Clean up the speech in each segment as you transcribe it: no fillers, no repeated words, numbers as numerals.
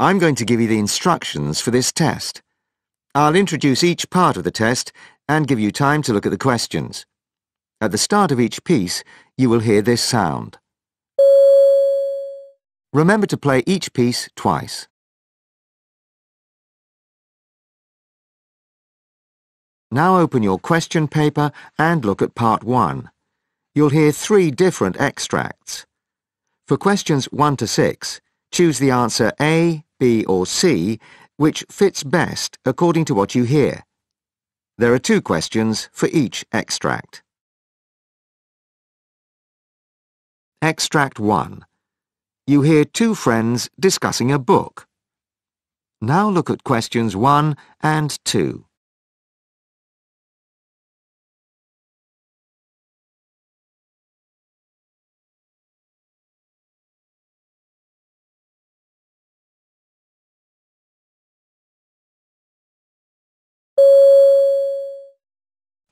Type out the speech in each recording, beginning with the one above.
I'm going to give you the instructions for this test. I'll introduce each part of the test and give you time to look at the questions. At the start of each piece, you will hear this sound. Remember to play each piece twice. Now open your question paper and look at part 1. You'll hear 3 different extracts. For questions 1 to 6, choose the answer A, B or C, which fits best according to what you hear. There are 2 questions for each extract. Extract 1. You hear 2 friends discussing a book. Now look at questions 1 and 2.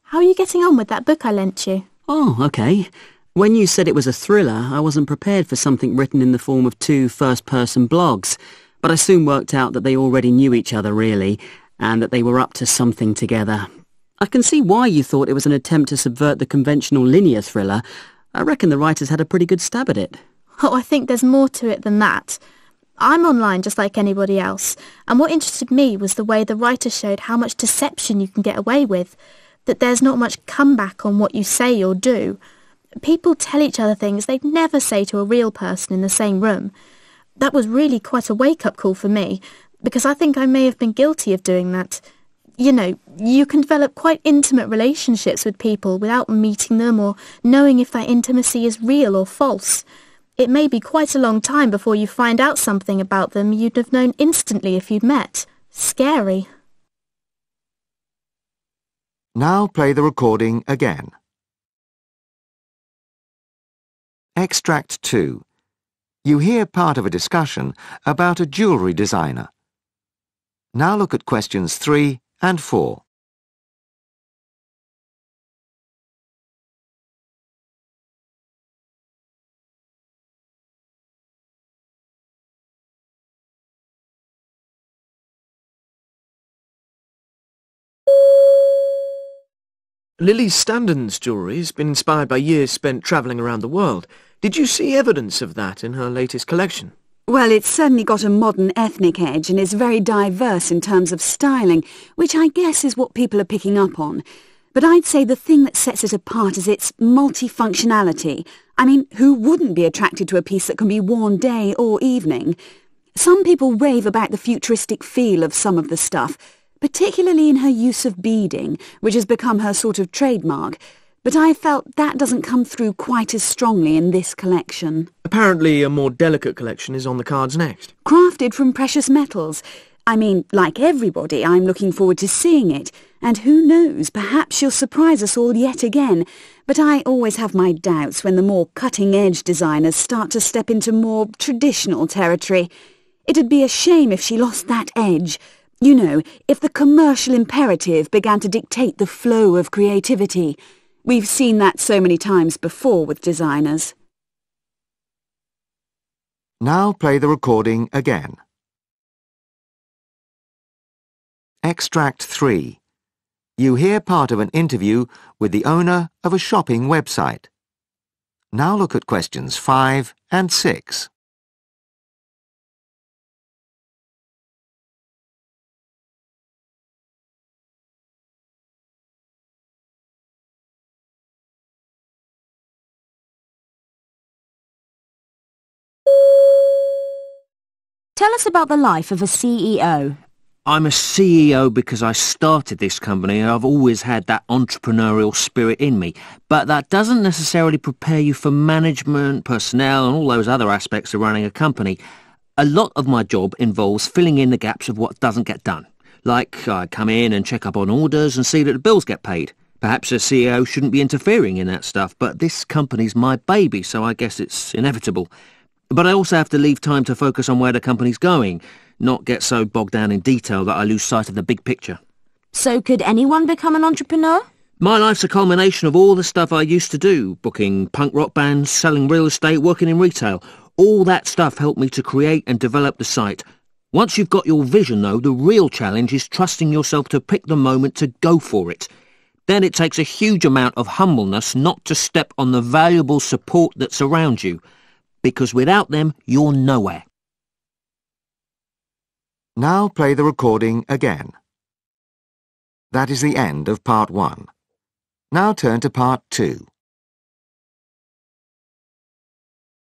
How are you getting on with that book I lent you? Oh, OK. When you said it was a thriller, I wasn't prepared for something written in the form of 2 first-person blogs, but I soon worked out that they already knew each other, really, and that they were up to something together. I can see why you thought it was an attempt to subvert the conventional linear thriller. I reckon the writers had a pretty good stab at it. Oh, I think there's more to it than that. I'm online just like anybody else, and what interested me was the way the writer showed how much deception you can get away with, that there's not much comeback on what you say or do. People tell each other things they'd never say to a real person in the same room. That was really quite a wake-up call for me, because I think I may have been guilty of doing that. You know, you can develop quite intimate relationships with people without meeting them or knowing if that intimacy is real or false. It may be quite a long time before you find out something about them you'd have known instantly if you'd met. Scary. Now play the recording again. Extract 2. You hear part of a discussion about a jewellery designer. Now look at questions 3 and 4. Lily Standon's jewellery's been inspired by years spent travelling around the world. Did you see evidence of that in her latest collection? Well, it's certainly got a modern ethnic edge and is very diverse in terms of styling, which I guess is what people are picking up on. But I'd say the thing that sets it apart is its multifunctionality. I mean, who wouldn't be attracted to a piece that can be worn day or evening? Some people rave about the futuristic feel of some of the stuff, particularly in her use of beading, which has become her sort of trademark, but I felt that doesn't come through quite as strongly in this collection. Apparently a more delicate collection is on the cards next. Crafted from precious metals. I mean, like everybody, I'm looking forward to seeing it, and who knows, perhaps she'll surprise us all yet again, but I always have my doubts when the more cutting-edge designers start to step into more traditional territory. It'd be a shame if she lost that edge. You know, if the commercial imperative began to dictate the flow of creativity. We've seen that so many times before with designers. Now play the recording again. Extract 3. You hear part of an interview with the owner of a shopping website. Now look at questions 5 and 6. Tell us about the life of a CEO. I'm a CEO because I started this company and I've always had that entrepreneurial spirit in me. But that doesn't necessarily prepare you for management, personnel and all those other aspects of running a company. A lot of my job involves filling in the gaps of what doesn't get done. Like I come in and check up on orders and see that the bills get paid. Perhaps a CEO shouldn't be interfering in that stuff, but this company's my baby, so I guess it's inevitable. But I also have to leave time to focus on where the company's going, not get so bogged down in detail that I lose sight of the big picture. So could anyone become an entrepreneur? My life's a culmination of all the stuff I used to do, booking punk rock bands, selling real estate, working in retail. All that stuff helped me to create and develop the site. Once you've got your vision, though, the real challenge is trusting yourself to pick the moment to go for it. Then it takes a huge amount of humbleness not to step on the valuable support that's around you, because without them, you're nowhere. Now play the recording again. That is the end of part 1. Now turn to part 2.